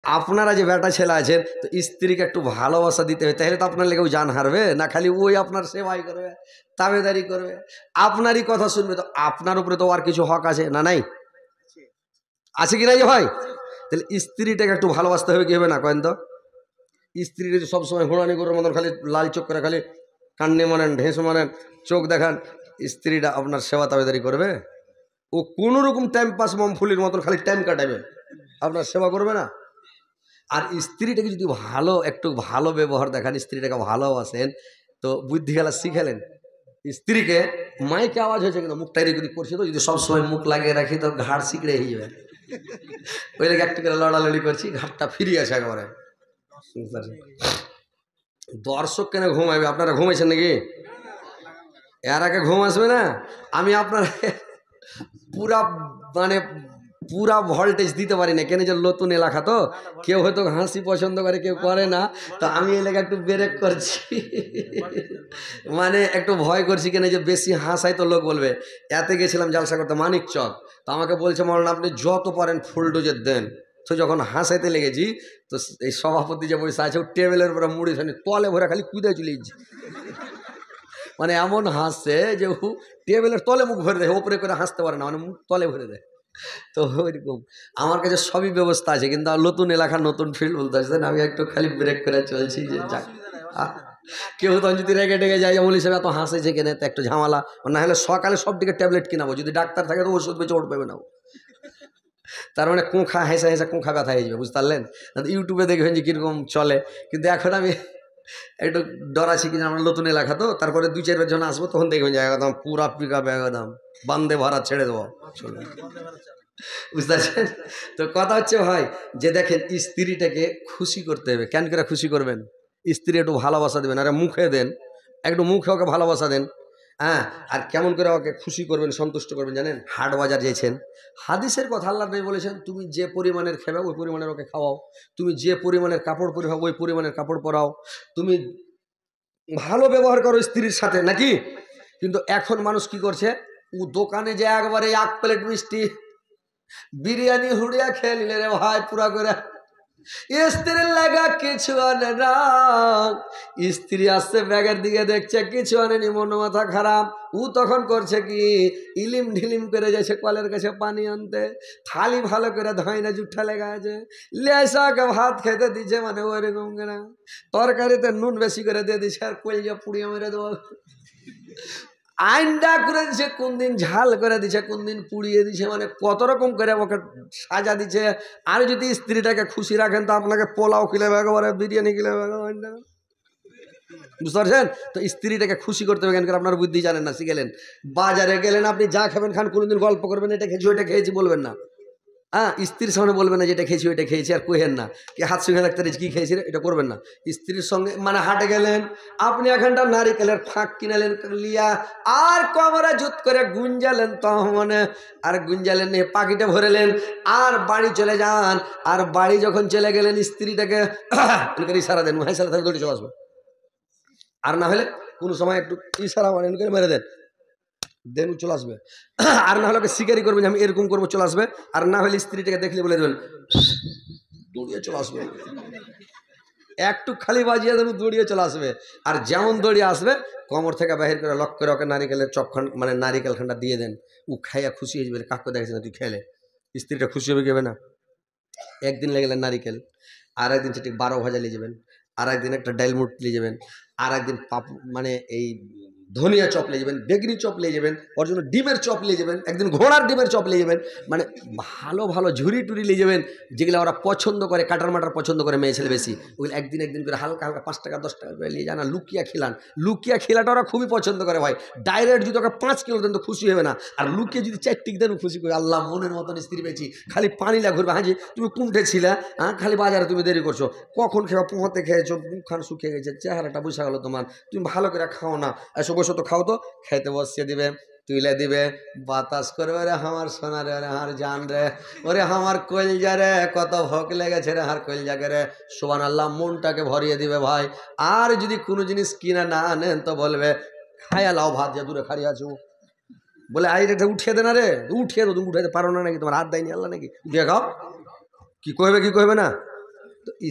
আপনারা যে বেটা ছেলে আছেন তো স্ত্রীকে একটু ভালোবাসা দিতে হবে, তাহলে তো আপনার লেগেও জান হারবে না, খালি ওই আপনার সেবাই করবে, তাবেদারি করবে, আপনারই কথা শুনবে। তো আপনার উপরে তো আর কিছু হক আছে না? নাই? আছে কি না যে ভাই? তাহলে স্ত্রীটাকে একটু ভালোবাসতে হবে, কি হবে না কেন? তো স্ত্রীর যদি সবসময় হুড়ানি করার মতন খালি লাল চোখ করে খালি কান্নে মানেন, ঢেঁস মানেন, চোখ দেখান, স্ত্রীটা আপনার সেবা তাবেদারি করবে? ও কোনো রকম টাইম পাস মমফুলির মতন খালি টাইম কাটাবে, আপনার সেবা করবে না। আর স্ত্রীটাকে যদি একটু ভালো ব্যবহার দেখান, স্ত্রীটাকে ভালোবাসেন, তো বুদ্ধি খেলা শিখালেন। স্ত্রীকে মাইকে আওয়াজ হয়েছে কিন্তু মুখটা এদিক ওদিক করছে, তো যদি সবসময় মুখ লাগিয়ে রাখি তো ঘাড় শিকড়ে হয়ে যাবে। ওই লেগে একটু করে লড়ালড়ি করছি, ঘাটটা ফিরিয়ে আছে একেবারে। দর্শক কেন ঘুমাইবে? আপনারা ঘুমাইছেন নাকি? এর আগে ঘুম আসবে না? আমি আপনার পুরা মানে পুরা ভোল্টেজ দিতে পারি না, কেন যে নতুন এলাকা তো কেউ হয়তো হাসি পছন্দ করে, কেউ করে না, তো আমি এলাকা একটু ব্রেক করছি। মানে একটু ভয় করছি, কেন যে বেশি হাসাই তো লোক বলবে। এতে গেছিলাম জালসা করতে মানিকচক, তো আমাকে বলছে মৌলানা আপনি যত পারেন ফুল ডোজের দেন। তো যখন হাসাইতে লেগেছি, তো এই সভাপতি যে বসে আছে টেবিলের উপরে মুড়ি খানি তলে ভরে খালি কুদে চলে যাচ্ছে, মানে এমন হাসছে যে টেবিলের তলে মুখ ভরে দেয়, ওপরে করে হাসতে পারে না, মানে মুখ তলে ভরে দেয়। তো ওইরকম আমার কাছে সবই ব্যবস্থা আছে, কিন্তু নতুন এলাকা নতুন ফিল্ড বলতে আসছেন, আমি একটু খালি ব্রেক করে চলছি যে যাক। কেউ তখন যদি রেগে ডেগে যায় আমল হিসেবে এত হাসেছে কেনে, তো একটু ঝামেলা। না হলে সকালে সব দিকে ট্যাবলেট কিনাবো, যদি ডাক্তার থাকে তো ওষুধ বেঁচে ওঠ পাবে না। তার মানে কোঁখা হেসা হেসা কোঁখা ব্যথা হয়ে যাবে, বুঝতে পারলেন? ইউটিউবে দেখবেন যে কীরকম চলে, কিন্তু এখন আমি একটু ডরাছি কিনা, আমরা নতুন এলাকা তো। তারপরে 2-4 বার যখন আসবো তখন দেখবেন যে একদম পুরা পিক আপ একদম বান্দে ভারত ছেড়ে দেবো, চলবে। বুঝতে পারছেন? তো কথা হচ্ছে ভাই যে দেখেন স্ত্রীটাকে খুশি করতে হবে। কেন করে খুশি করবেন? স্ত্রী একটু ভালোবাসা দেবেন, আরে মুখে দেন, একটু মুখে ওকে ভালোবাসা দেন। হ্যাঁ, আর কেমন করে ওকে খুশি করবেন, সন্তুষ্ট করবেন জানেন? হাট বাজার যেছেন, হাদিসের কথা আল্লাহ নবী বলেছেন, তুমি যে পরিমাণের খেবে ওই পরিমাণের ওকে খাওয়াও, তুমি যে পরিমাণের কাপড় পরে ওই পরিমাণের কাপড় পরাও, তুমি ভালো ব্যবহার করো স্ত্রীর সাথে, নাকি? কিন্তু এখন মানুষ কি করছে, ও দোকানে যে একবারে 1 প্লেট মিষ্টি বিরিয়ানি হুড়িয়া খেয়ে নিলে রে ভাই পুরা করে, স্ত্রীর লাগা কিছু আনে না। স্ত্রী আসছে ব্যাগের দিকে দেখছে কিছু আনেনি, মন মাথা খারাপ। ও তখন করছে কি, ইলিম ঢিলিম করে যাচ্ছে কলের কাছে পানি আনতে, থালি ভালো করে ধয় না, জুঠা লেগে আছে, লেসাকে ভাত খেতে দিচ্ছে, মানে ওইরকম কেনা তরকারিতে নুন বেশি করে দিয়ে দিচ্ছে, আর কলজা পুড়িয়ে মেরে দেবো। আইনটা করে দিছে, কোন দিন ঝাল করে দিছে, কোন দিন পুড়িয়ে দিছে, মানে কত রকম করে ওকে সাজা দিচ্ছে। আর যদি স্ত্রীটাকে খুশি রাখেন তো আপনাকে পোলাও খিলাবে, একেবারে বিরিয়ানি খিলাবে, বুঝতে পারছেন? তো স্ত্রীটাকে খুশি করতে হবে, কেন করে আপনার বুদ্ধি জানেন না, শিখেলেন। বাজারে গেলেন, আপনি যা খাবেন খান, কোনোদিন গল্প করবেন এটা খেয়েছি ওইটা খেয়েছি বলবেন না। হ্যাঁ, স্ত্রীর সামনে বলবেন না যেটা খেয়েছি ওইটা খেয়েছি, আর কহেন না কি হাত শুয়ে থাকতে কি খেয়েছি এটা করবেন না। স্ত্রীর সঙ্গে মানে হাটে গেলেন, আপনি এখানটা নারিকেলের ফাঁক কিনালেন লিয়া, আর কমরা জুত করে গুঞ্জালেন, তো মানে আর গুঞ্জালেন নিয়ে পাখিটা ভরেলেন, আর বাড়ি চলে যান। আর বাড়ি যখন চলে গেলেন, স্ত্রীটাকে ইশারা দেন, হাই সালা দৌড়ে চলে আসবো। আর না হলে কোনো সময় একটু ইশারা মানে করে মেরে দেন, দেন চলে আসবে। আর না হলে ওকে স্বীকারই করবেন আমি এরকম করবো, চলে আসবে। আর না হলে স্ত্রীটাকে দেখলে বলে দেবেন দৌড়িয়ে চলে আসবে, একটু খালি বাজিয়ে দেবেন দৌড়িয়ে চলে আসবে। আর যেমন দৌড়িয়ে আসবে কোমর থেকে বাহির করে লক করে ওকে নারিকেলের চপখান মানে নারিকেল খানটা দিয়ে দেন, ও খাইয়া খুশি হয়ে যাবে, কাকু দেখেছে না তুই খেলে, স্ত্রীটা খুশি হবে কেবে না? একদিন লেগে গেলেন নারিকেল, আর একদিন সেটি 12 ভাজা নিয়ে যাবেন, আর একদিন একটা ডাইলমুট নিয়ে যাবেন, আর একদিন মানে এই ধনিয়া চপ নিয়ে যাবেন, বেগনি চপ নিয়ে যাবেন, ওর জন্য ডিমের চপ নিয়ে যাবেন, একদিন ঘোড়ার ডিমের চপ নিয়ে যাবেন, মানে ভালো ভালো ঝুরি টুরি নিয়ে যাবেন, যেগুলো ওরা পছন্দ করে, কাটার মাটার পছন্দ করে মেয়ে ছেলে বেশি, ওগুলো একদিন একদিন করে হালকা হালকা 5 টাকা 10 টাকা করে নিয়ে যান। লুকিয়া খিলান, লুকিয়া খিলাটা ওরা খুবই পছন্দ করে ভাই। ডাইরেক্ট যদি ওকে 5 কিলো দেন তো খুশি হবে না, আর লুকিয়ে যদি 4 টিক দেন খুশি করে, আল্লাহ মনের মতন স্ত্রী পেয়েছি, খালি পানি লা ঘুরবে। হ্যাঁ জি, তুমি কুমঠে ছিলে, হ্যাঁ খালি বাজারে তুমি দেরি করছো, কখন খেয়ে পোহাতে খেয়েছো, মুখখান শুকিয়ে গেছে, চেহারাটা বুঝা গেলো তোমার, তুমি ভালো করে খাও না, এসো বসো তো খাও, তো খাইতে বসিয়ে দিবে, তুইলে দিবে, বাতাস করবে, রে আমার সোনা রে, আমার জান রে, ওরে আমার কলজা রে, কত ভোগ লেগেছে রে আমার কলজাকে রে, সুবহানাল্লাহ, মনটাকে ভরিয়ে দিবে ভাই। আর যদি কোনো জিনিস কিনা না আনেন তো বলবে খায়া লাও ভাত, যা দূরে খাড়ি আছো, বলে আই রে উঠিয়ে দে না রে, উঠিয়ে দো, তুমি উঠাইতে পারো না নাকি, তোমার হাত দেয়নি আল্লাহ নাকি, উঠিয়ে খাও, কি কইবে কি কইবে না?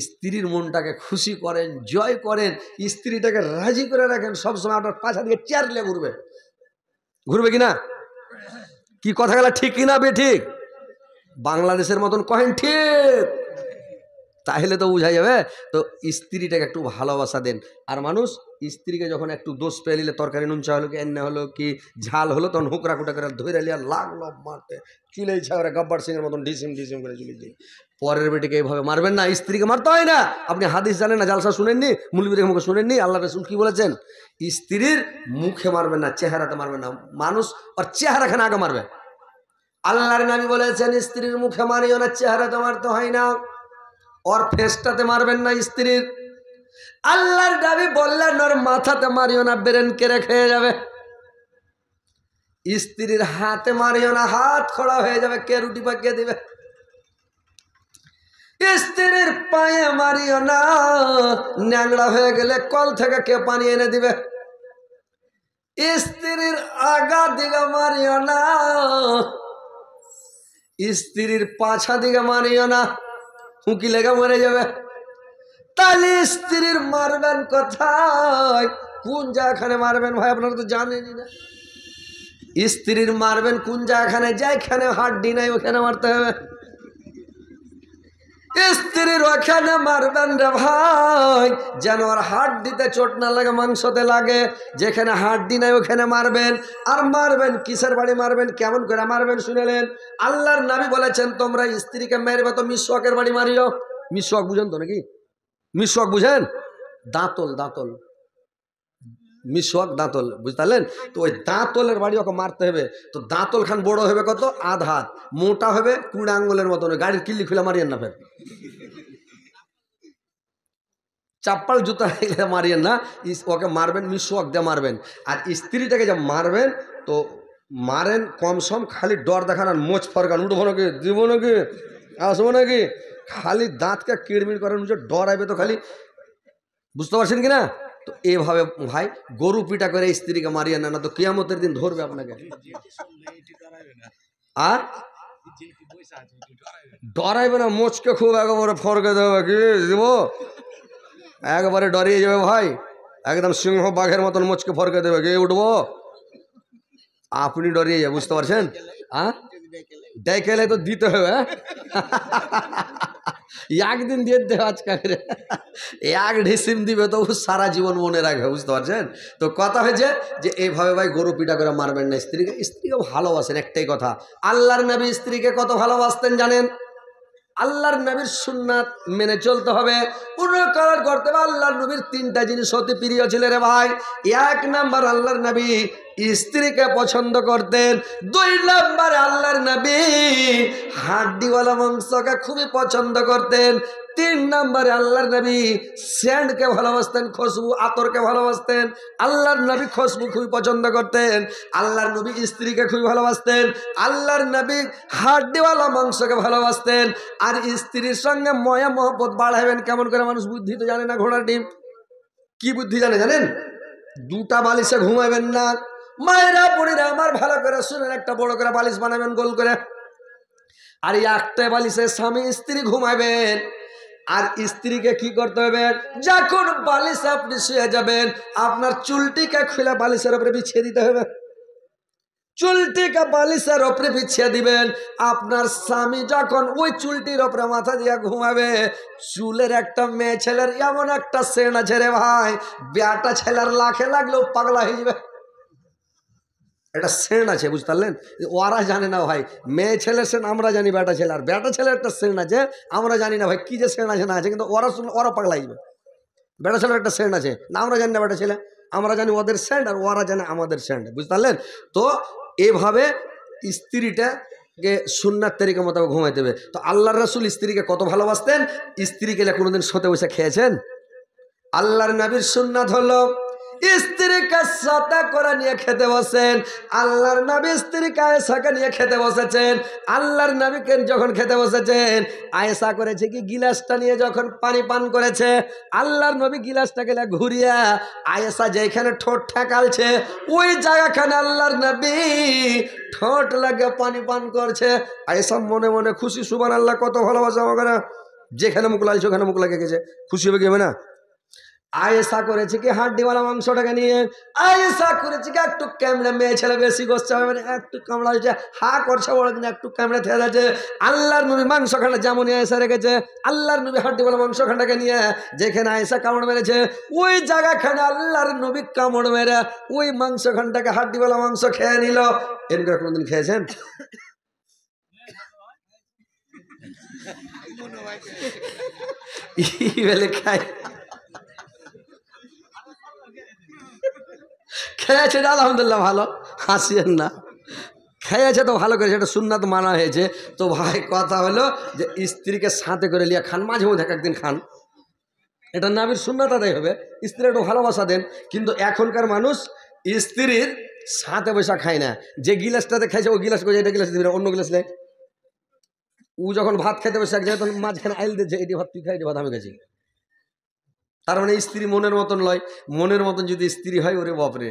স্ত্রীর মনটাকে খুশি করেন, জয় করেন, স্ত্রীটাকে রাজি করে রাখেন, সবসময় আপনার পাশা দিকে চেয়ার নিয়ে ঘুরবে, ঘুরবে কিনা? কি কথা গেলা ঠিক কিনা বে ঠিক? বাংলাদেশের মতন কহেন ঠিক, তাহলে তো বোঝা যাবে। তো স্ত্রীটাকে একটু ভালোবাসা দেন। আর মানুষ স্ত্রীকে যখন একটু দোষ পেয়ে নিলে, তরকারি নুনচা হলো কি এনে হলো কি ঝাল হলো, তখন হুকরা কুটা করে ধরে লিয়া লাগলো মারতে, চুলেই ছাড়া গব্বার সিংয়ের মতন ঢিসিম ঢিসিম করে চুলে দিয়ে। পরের বেটিকে এইভাবে মারবেন না, স্ত্রীকে মারতে হয় না। আপনি হাদিস জানেন না, জালসা শুনেননি, মুলবির মুখে শুনেননি, আল্লাহ রাসূল কি বলেছেন? স্ত্রীর মুখে মারবেন না, চেহারাতে মারবেন না। মানুষ ওর চেহারাখানে আগে মারবে। আল্লাহর নবী বলেছেন স্ত্রীর মুখে মারিও না, চেহারাতে মারতে হয় না, ওর ফেসটাতে মারবেন না স্ত্রীর। আল্লাহর নবী বললেন ওর মাথাতে মারিও না, ব্রেন কেড়ে খেয়ে যাবে। স্ত্রীর হাতে মারিও না, হাত খোড়া হয়ে যাবে, কে রুটি পাকিয়ে দিবে। স্ত্রীর পায়ে মারিও না, ন্যাংড়া হয়ে গেলে কল থেকে কে পানি এনে দিবে। স্ত্রীর আগা দিকে মারিও না, স্ত্রীর পাছা দিকে মারিও না, হুঁকি লেগে মরে যাবে। তাহলে স্ত্রীর মারবেন কোথায়, কোন জায়গাখানে মারবেন ভাই আপনারা তো জানেনই না। স্ত্রীর মারবেন কোন জায়গাখানে, যেখানে হাড্ডি নাই ওখানে মারতে হবে। স্ত্রীর ওখানে মারবেন রে ভাই, যেন ওর হাড্ডিতে চোট না লাগে, মাংসতে লাগে। যেখানে হাড্ডি নাই ওখানে মারবেন। আর মারবেন কিসের বাড়ি মারবেন, কেমন করে মারবেন শুনেলেন? আল্লাহর নবী বলেছেন তোমরা স্ত্রীকে মারবে তো মিসওয়াকের বাড়ি মারিও। মিসওয়াক বুঝেন তো নাকি? মিসওয়াক বুঝেন? দাঁতল, দাঁতল, মিসওয়াক দাঁতল, বুঝতে পারলেন? তো ওই দাঁতলের বাড়ি ওকে মারতে হবে। তো দাঁতল খান বড় হবে কত, আধ হাত, মোটা হবে 20 আঙ্গুলের মতন। গাড়ির কিল্লি খুলে মারিয়েন না, ফের চাপ্পাল জুতা মারিয়েন না। ওকে মারবেন মিসওয়াক দিয়ে মারবেন। আর স্ত্রীটাকে যা মারবেন তো মারেন কম সম, খালি ডর দেখান আর মোচ ফরকান, উঠবো নাকি, দিব নাকি, আসবো নাকি, খালি দাঁতকে কিড়মিড় করেন, ডর আইবে তো খালি, বুঝতে পারছেন কিনা? তো এভাবে ভাই গরু পিটা করে স্ত্রীকে মারিয়ে না, না তো কিয়ামতের দিন ধরবে আপনাকে। আর ডরাইবে না, মোচকে খুব একেবারে ফরকে দেবে, কি দিব, একবারে ডরিয়ে যাবে ভাই, একদম সিংহ বাঘের মতন মোচকে ফরকে দেবে, কে উঠবো, আপনি ডরিয়ে যাবে, বুঝতে পারছেন? ডেকেলে তো দিতে হবে, একদিন দিয়ে দেবে, আজকে এক ঢিসিম দিবে তো সারা জীবন মনে রাখবে, বুঝতে পারছেন? তো কথা হয়েছে যে এইভাবে ভাই গরু পিটা করে মারবেন না স্ত্রীকে। স্ত্রীকে ভালোবাসেন, একটাই কথা। আল্লাহর নবী স্ত্রীকে কত ভালোবাসতেন জানেন? আল্লাহর নবীর সুন্নাত মেনে চলতে হবে, অনুকরণ করতে হবে। আল্লাহর নবীর 3টা জিনিস অতি প্রিয় ছিল রে ভাই। 1 নাম্বার আল্লাহর নবী স্ত্রীকে পছন্দ করতেন। 2 নাম্বারে আল্লাহর নবী হাড্ডিওয়ালা মাংসকে খুবই পছন্দ করতেন। 3 নাম্বারে আল্লাহর নবী সেন্টকে ভালোবাসতেন, খুশবু আতরকে ভালোবাসতেন। আল্লাহর নবী খুশবু খুবই পছন্দ করতেন। আল্লাহর নবী স্ত্রীকে খুবই ভালোবাসতেন। আল্লাহর নবী হাড্ডিওয়ালা মাংসকে ভালোবাসতেন। আর স্ত্রীর সঙ্গে ময়া মহব্বত বাড়াবেন কেমন করে? মানুষ বুদ্ধি তো জানে না, ঘোড়ার ডিম কি বুদ্ধি জানে জানেন? 2টা বালিশে ঘুমাবেন না। মায়েরা বুড়িরা আমার ভালো করে শুনেন, একটা বড় করে বালিশ বানাবেন গোল করে, আর একটা বালিশে স্বামী স্ত্রী ঘুমাবেন। আর স্ত্রীকে কি করতে হবে, যখন বালিশ আপনি শুয়ে যাবেন আপনার চুলটিকে খুলে বালিশের উপরে বিছিয়ে দিতে হবে। চুলটিকে বালিশের উপরে বিছিয়ে দিবেন। আপনার স্বামী যখন ওই চুলটির উপরে মাথা দিয়ে ঘুমাবে, চুলের একটা মেয়ে ছেলের এমন একটা সেন আছে রে ভাই, বেটা ছেলের লাখে লাগলেও পাগলা হয়ে যাবে। একটা সেন আছে, বুঝতে পারলেন? ওরা জানে না ভাই, মেয়ে ছেলের সেন আমরা জানি, বেটা ছেলে আর বেটা ছেলের একটা সেন আছে আমরা জানি না ভাই, কি যে সেন আছে না আছে, কিন্তু ওরা শুনলে ওরা পাগলা হয়ে যাবে। বেটা ছেলের একটা সেন্ট আছে না, আমরা জানি না বেটা ছেলে, আমরা জানি ওদের সেন্ট আর ওরা জানে আমাদের সেন্ট, বুঝতে পারলেন? তো এভাবে স্ত্রীটাকে সুন্নাত তরিকা মোতাবেক ঘুমাইতে হবে। তো আল্লাহর রাসূল স্ত্রীকে কত ভালোবাসতেন। স্ত্রীকে কোনোদিন শোতে বসে খেয়েছেন? আল্লাহর নবীর সুন্নাত হলো স্ত্রীকে সাথে করে নিয়ে খেতে বসেন। আল্লাহর নবী স্ত্রীকে আয়েশাকে নিয়ে খেতে বসেছেন। আল্লাহর নবীকে যখন খেতে বসেছেন, আয়েশা করেছে কি, গিলাসটা নিয়ে যখন পানি পান করেছে, আল্লাহর নবী গিলাসটাকে ঘুরিয়া আয়েশা যেখানে ঠোঁট ঠেকালছে ওই জায়গাখানে আল্লাহর নবী ঠোঁট লাগে পানি পান করছে। আয়েশা মনে মনে খুশি, সুবহানাল্লাহ, কত ভালোবাসা আমাকে। যেখানে মুখ লাগছে ওখানে মুখ লাগে গেছে, খুশি হবে কি হবে না? আয়েশা করেছে কি হাড্ডিওয়ালা মাংসটাকে নিয়ে, আয়েশা করেছে কি একটু ক্যামেরা, মেয়ে ছেলে বেশি গোসছে মানে একটু কামড়া হয়েছে, হা করছে বড় কিন্তু একটু ক্যামেরা থেকে যাচ্ছে। আল্লাহর নবী মাংস খান্ডা যেমন আয়েশা রেখেছে, আল্লাহর নবী হাড্ডিওয়ালা মাংস খান্ডাকে নিয়ে যেখানে আয়েশা কামড় মেরেছে ওই জায়গাখানে আল্লাহর নবী কামড় মেরে ওই মাংস খান্ডাকে হাড্ডিওয়ালা মাংস খেয়ে নিল। এরকম কোনোদিন খেয়েছেন? বলে খায় খেয়েছে আলহামদুলিল্লাহ, ভালো, হাসিয়েন না, খেয়েছে তো ভালো করেছে, এটা সুন্নাত মানা হয়েছে। তো ভাই কথা হলো যে স্ত্রীকে সাথে করে লিয়া খান, মাঝে মধ্যে একদিন খান, এটা নবীর সুন্নাত আদায় হবে। স্ত্রী একটু ভালোবাসা দেন। কিন্তু এখনকার মানুষ স্ত্রীর সাথে বসা খায় না, যে গিলাসটাতে খাইছে ওই গিলাস করে এটা গিলাস দিবে, অন্য গিলাস নেই। ও যখন ভাত খাইতে বসে এক জায়গায় তখন মাঝখানে আইল দিচ্ছে, এটি ভাত তুই খাই, এটি ভাত আমি গেছি। তার মানে স্ত্রী মনের মতন লয়, মনের মতন যদি স্ত্রী হয় ওরে বাপরে,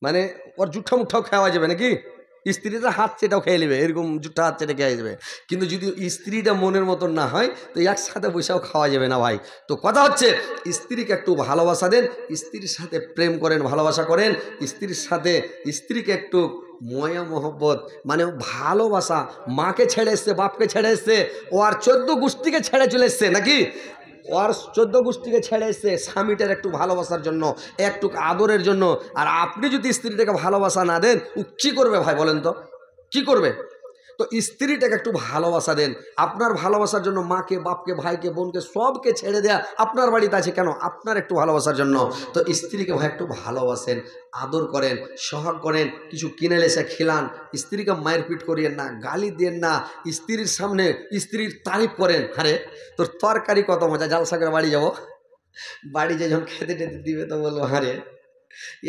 মানে ওর জুঠা মুঠাও খাওয়া যাবে নাকি, স্ত্রীটা হাত চেটাও খেয়ে নেবে, এরকম জুঠা হাত চেটে খেয়ে যাবে। কিন্তু যদি স্ত্রীটা মনের মতন না হয় তো একসাথে বসেও খাওয়া যাবে না ভাই। তো কথা হচ্ছে স্ত্রীকে একটু ভালোবাসা দেন, স্ত্রীর সাথে প্রেম করেন, ভালোবাসা করেন, স্ত্রীর সাথে স্ত্রীকে একটু ময়া মোহব্বত মানে ভালোবাসা। মাকে ছেড়ে এসছে, বাপকে ছেড়ে এসছে, ও আর 14 গোষ্ঠীকে ছেড়ে চলে এসছে নাকি, ওর 14 গোষ্ঠীকে ছেড়ে এসছে স্বামীটার একটু ভালোবাসার জন্য, একটু আদরের জন্য। আর আপনি যদি স্ত্রীটাকে ভালোবাসা না দেন ও কী করবে ভাই বলেন তো, কি করবে? তো স্ত্রীটাকে একটু ভালোবাসা দেন। আপনার ভালোবাসার জন্য মাকে, বাপকে, ভাইকে, বোনকে সবকে ছেড়ে দেয়া আপনার বাড়িতে আছে কেন? আপনার একটু ভালোবাসার জন্য। তো স্ত্রীকে ভাই একটু ভালোবাসেন, আদর করেন, সোহাগ করেন, কিছু কিনে এসে খেলান, স্ত্রীকে মায়ের পিট করিয়েন না, গালি দেন না, স্ত্রীর সামনে স্ত্রীর তারিফ করেন। আরে তোর তরকারি কত মজা, জালসা করে বাড়ি যাব, বাড়ি যে যখন খেতে টেতে দিবে তো বলবো আরে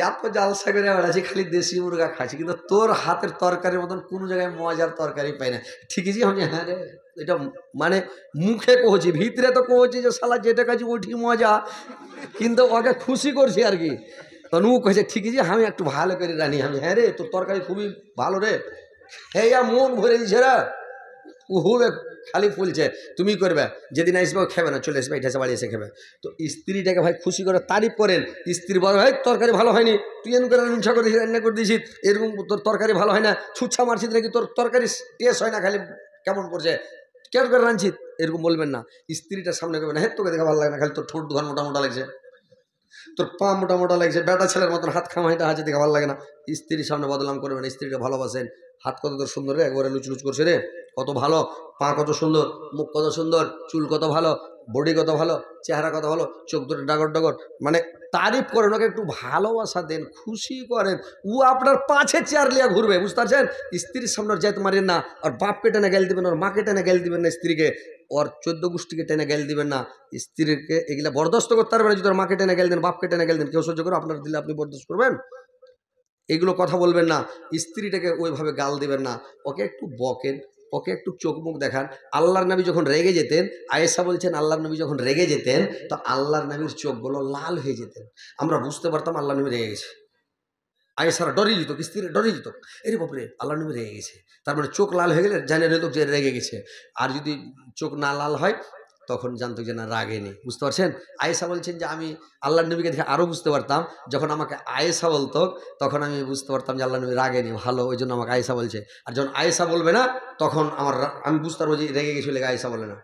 এত জালসা করে বেড়াচ্ছি, খালি দেশি মুরগা খাচ্ছি, কিন্তু তোর হাতের তরকারির মতন কোনো জায়গায় মজার তরকারি পাই না। ঠিকই জি, আমি হ্যাঁ রে, এটা মানে মুখে কহছি, ভিতরে তো কহছি যে শালা যেটা কাছে ওঠি মজা, কিন্তু ওকে খুশি করছি আর কি। তো নু কহেছে ঠিকই জি, আমি একটু ভালো করে রানি, আমি হ্যাঁ রে তোর তরকারি খুবই ভালো রে, হ্যাঁ মন ভরে দিছে রে, হুবে খালি ফুলছে, তুমি করবে, যেদিন আসবে খেবে না, চলে আসবে, এটা বাড়ি এসে খেবে। তো স্ত্রীটাকে ভাই খুশি করে তারিফ করেন। স্ত্রী বলে ভাই তরকারি ভালো হয়নি, তুই এমন করে হিংসা করে দিয়েছিস, রান্না করে দিয়েছিস, এরকম তোর তরকারি ভালো হয় না, ছুচ্ছা মারছিস নাকি, তোর তরকারি টেস্ট হয় না, খালি কেমন করছে, কেমন করে রাঁধছিস, এরকম বলবেন না। স্ত্রীটার সামনে করবেন হ্যাঁ তোকে দেখা ভালো লাগে না, খালি তোর ঠোঁট দুখান মোটা মোটা লাগছে, তোর পা মোটা মোটা লাগছে, বেটা ছেলের মতন হাত খামাইটা হাতে দেখা ভালো লাগে না। স্ত্রীর সামনে বদনাম করবেন। স্ত্রীটা ভালোবাসেন, হাত কত তোর সুন্দর রে, একবারে লুচলুচ করছে রে, কত ভালো, পা কত সুন্দর, মুখ কত সুন্দর, চুল কত ভালো, বডি কত ভালো, চেহারা কত ভালো, চোখ দুটো ডাগর ডাগর, মানে তারিফ করেন, ওকে একটু ভালোবাসা দেন, খুশি করেন। ও আপনার পাছে চেয়ার লিয়া ঘুরবে, বুঝতে পারছেন? স্ত্রীর সামনে যেতে মারেন না, আর বাপকে টেনে গেল দিবেন, ওর মাকে টেনে গেল দিবেন না, স্ত্রীকে ওর 14 গোষ্ঠীকে টেনে গেল দিবেন না। স্ত্রীকে এগুলা বরদাস্ত করতে পারবেন না। যদি ওর মাকে টেনে গেল দেন, বাপকে টেনে গেল দেন, কেউ সহ্য করে আপনার দিলে আপনি বরদাস্ত করবেন? এগুলো কথা বলবেন না। স্ত্রীটাকে ওইভাবে গাল দিবেন না, ওকে একটু বকেন, ওকে একটু চোখ মুখ দেখান। আল্লাহর নবী যখন রেগে যেতেন, আয়েশা বলছেন আল্লাহর নবী যখন রেগে যেতেন তো আল্লাহর নবীর চোখগুলো লাল হয়ে যেতেন, আমরা বুঝতে পারতাম আল্লাহ নবী রেগে গেছে। আয়েশারা ডরে যেত, স্ত্রীরা ডরে যেত, এরে বাপরে আল্লাহ নবী রেগে গেছে, তার মানে চোখ লাল হয়ে গেলে জানে নিত যে রেগে গেছে। আর যদি চোখ না লাল হয় তখন জানতো যে না রাগে নেই, বুঝতে পারছেন? আয়েশা বলছেন যে আমি আল্লাহর নবীকে দেখে আরও বুঝতে পারতাম, যখন আমাকে আয়েশা বলতো তখন আমি বুঝতে পারতাম যে আল্লাহ নবী রাগে নেই, ভালো, ওই জন্য আমাকে আয়েশা বলছে। আর যখন আয়েশা বলবে না তখন আমি বুঝতে পারবো যে রেগে গেছিল, আয়েশা বলে না।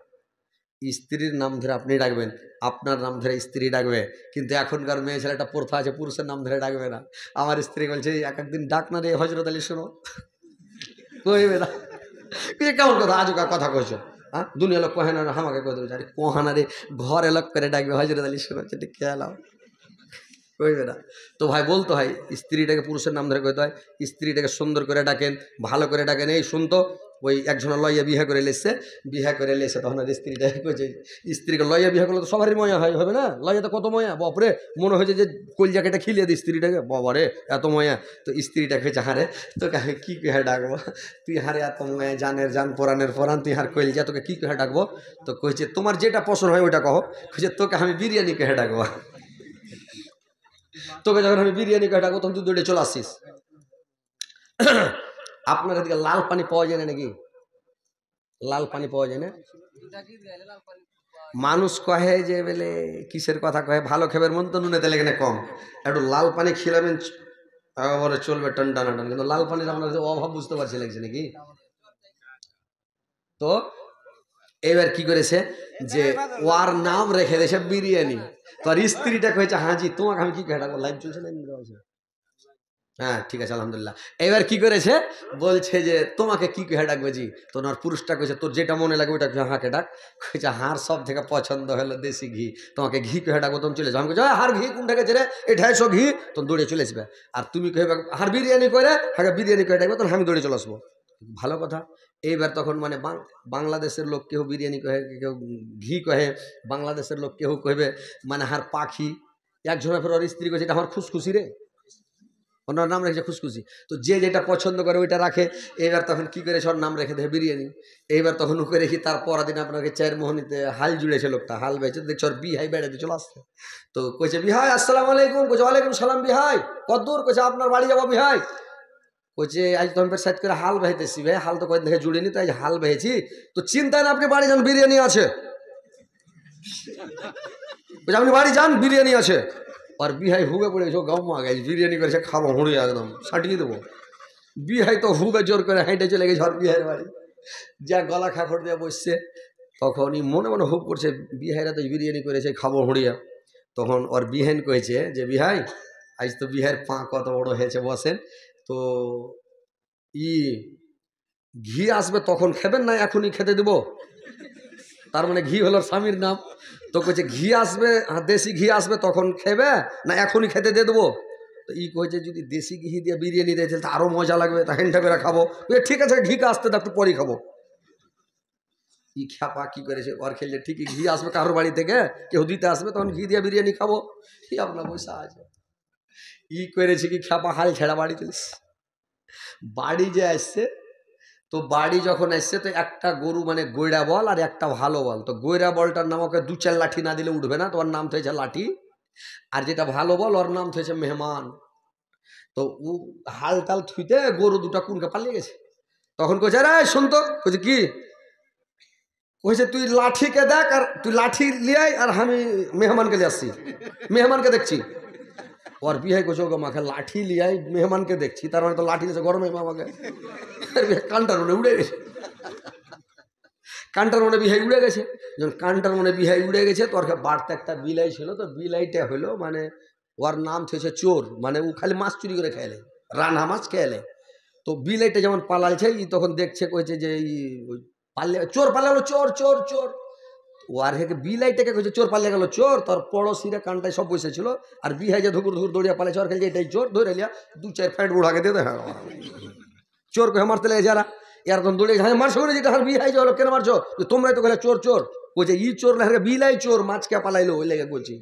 স্ত্রীর নাম ধরে আপনি ডাকবেন, আপনার নাম ধরে স্ত্রী ডাকবে। কিন্তু এখনকার মেয়ে ছেলেটা প্রথা আছে, পুরুষের নাম ধরে ডাকবে না। আমার স্ত্রী বলছে এক একদিন ডাক না রে হজরত আলী শোনো, কইবে না, কেমন কথা আজকাল কথা কইছো, হ্যাঁ দুনিয়া লোক কহে না, আমাকে কই দেবে আরে কহানা রে, ঘরে লোক করে ডাকবে হজরত আলী শোনো, সেটা খেয়ালাম, কইবে না। তো ভাই বলতে হয় স্ত্রীটাকে পুরুষের নাম ধরে কইতে হয়, স্ত্রীটাকে সুন্দর করে ডাকেন, ভালো করে ডাকেন। এই শুনতো ওই একজনের লইয়া বিয়ে করে লেসছে, বিয়ে করে লেসে তখন আর স্ত্রীটাকে কইছে, স্ত্রীকে লইয়া বিয়ে করলে তো সবারই ময়া হয়, হবে না? লইয়া তো কত ময়া, বাপরে, মনে হয়েছে যে কলজাকেটা খিলিয়ে দিই স্ত্রীটাকে, বাবারে এত ময়া। তো স্ত্রীটা কইছে হারে তোকে আমি কী কহে ডাকবো, তুই হারে এত ময়া, জানের জান পরাণের পরাণ, তুই হার কইলজা, তোকে কী কহে ডাকবো? তো কইছে তোমার যেটা পছন্দ হয় ওইটা কहो। কইছে তোকে আমি বিরিয়ানি কহে ডাকবো, তোকে যখন আমি বিরিয়ানি কহে ডাকবো তখন তুই দৌড়ে চলে আসছিস। আপনার এদিকে লাল পানি পাওয়া যায় না নাকি? লাল পানি পাওয়া যায় না। মানুষ কহে যে বলে কিসের কথা কহে, ভালো খেবের মন তো নুনে তেলে কেন কম, একটু লাল পানি খিলাবেন একেবারে চলবে টন টানা টান। কিন্তু লাল পানির আপনার অভাব বুঝতে পারছি লাগছে নাকি। তো এবার কি করেছে যে ওর নাম রেখে দিয়েছে বিরিয়ানি। তো আর স্ত্রীটা কয়েছে হাজি তোমাকে আমি কি কহে লাইভ চলছে না, হ্যাঁ ঠিক আছে আলহামদুলিল্লাহ। এবার কি করেছে বলছে যে তোমাকে কি কহে ডাকবে জি। তোমার পুরুষটা কইছে তোর যেটা মনে লাগবে ওটা হাঁকে ডাক। কইছে হাড় সব থেকে পছন্দ হলো দেশি ঘি, তোমাকে ঘি কহে ডাকবো তুমি চলে যাও। আমি কইছি হাড় ঘি কোনটা গেছে রে, এই 250 ঘি, তুমি দৌড়ে চলে আসবে। আর তুমি কহে হাড় বিরিয়ানি করে, হাঁকে বিরিয়ানি করে ডাকবে, তখন আমি দৌড়ে চলে আসবো। ভালো কথা। এইবার তখন মানে বাংলাদেশের লোক কেউ বিরিয়ানি কহে, কেউ ঘি কহে, বাংলাদেশের লোক কেউ কহবে মানে হার পাখি। একজনের ফের ওর স্ত্রী কইছে এটা আমার খুশখুশি রে, ওনার নাম রেখেছে খুশখুশি। তো যে যেটা পছন্দ করে ওইটা রাখে। এবার তখন কি করে সব নাম রেখে দেয় বিরিয়ানি। এইবার তখন ও করে কি তার পরাদিন আপনাকে চারমোহনীতে হাল জুড়েছে লোকটা, হাল বেঁচে দেখছো ওর বিহাই বেড়াতে চলে আসছে। তো কইছে বিহাই আসসালামু আলাইকুম, কইছে ওয়ালাইকুম সালাম বিহাই, কতদূর, কইছে আপনার বাড়ি যাবো বিহাই। কইছে আজ তো আমি সাইড করে হাল বেঁধেছি ভাই, হাল তো কয়েক দেখে জুড়িনি, তো আজ হাল বেঁধেছি, তো চিন্তায় না আপনি বাড়ি যান বিরিয়ানি আছে। আপনি বাড়ি যান বিরিয়ানি আছে। আর বিহাই হুবে পড়েছে গাও মা গেছে বিরিয়ানি করেছে খাবো হুঁড়ে একদম সাটিয়ে দেবো। বিহাই তো হুবে জোর করে হেঁটে চলে গেছে আর বিহাইয়ের বাড়ি, যা গলা খাখড় দিয়ে বসছে। তখনই মনে মনে হুব করছে বিহাইরা তো বিরিয়ানি করেছে খাবো হুঁড়িয়া। তখন ওর বিহাইন কয়েছে যে বিহাই আজ তো বিহাইয়ের পা কত বড় হয়েছে বসেন, তো ঘি আসবে তখন খেবেন না এখনই খেতে দেবো। তার মানে ঘি হলো স্বামীর নাম। তো কইছে ঘি আসবে, দেশি ঘি আসবে তখন খেবে না এখনই খেতে দিয়ে দেবো। তো কইছে যদি দেশি ঘি দিয়ে বিরিয়ানি দিয়েছে তো আরো মজা লাগবে, তা হেনটা করে খাবো। ঠিক আছে ঘিটা আসতে একটু পরেই খাবো। খ্যাপা কি করেছে ওর খেলছে ঠিকই ঘি আসবে কারোর বাড়ি থেকে, কেউ দিতে আসবে তখন ঘি দিয়ে বিরিয়ানি খাবো। আপনার পয়সা আছে করেছে কি খ্যাপা হাল ছেড়া বাড়ি চলিস। বাড়ি যে আসছে, তো বাড়ি যখন আসছে তো একটা গরু মানে গৈড়া বল আর একটা ভালো বল। তো গৈড়া বলটার নাম ওকে 2-4 লাঠি না দিলে উঠবে না, তো ওর নাম হয়েছে লাঠি। আর যেটা ভালো বল ওর নাম হয়েছে মেহমান। তো ও হাল টাল থুইতে গরু দুটা কুনকে পালিয়ে গেছে। তখন কইছে রে শুনতো, কইছে কি, কইছে তুই লাঠিকে দেখ আর তুই লাঠি লিয়াই আর আমি মেহমানকে লিয়ে আসছি, মেহমানকে দেখছি। ওর বিহাই কইছে ওকে মাকে লাঠি লিয়াই মেহমানকে দেখছি, তার মানে তো লাঠি দিয়েছে গরমে আমাকে। কানটার মনে উড়ে গেছে, কানটার মনে বিহাই উড়ে গেছে। যখন কানটার মনে বিহাই উড়ে গেছে তো ওর বাড়তে একটা বিলাই ছিল, তো বিলাইটা হলো মানে ওর নাম থেছে চোর, মানে ও খালি মাছ চুরি করে খেলে, রান্না মাছ খেলে। তো বিলাইটা যেমন পালালছে তখন দেখছে কইছে যে পাল্লে চোর পালালো, চোর চোর চোর। ও আর হেকে বিলাইটাকে কইছে চোর পালিয়ে গেল চোর। তোর পড়োশিরা কানটায় সব বসেছিল আর বিহাই যে ধুকুর ধুকুর দৌড়িয়া পালে চোর খেলছে এটাই চোর, ধরে লিয়া 2-4 ফ্যাট বুড়াকে দিয়ে দেয় চোর কে মারতে লেগে যারা এরকম দৌড়ে হ্যাঁ মারছো করে যেটা বিহাই যে হলো কেন মারছো, তোমরাই তো গেলে চোর চোর। কইছে চোর না বিলাই চোর, মাছ কে পালাইলো ওই লেগে কইছি।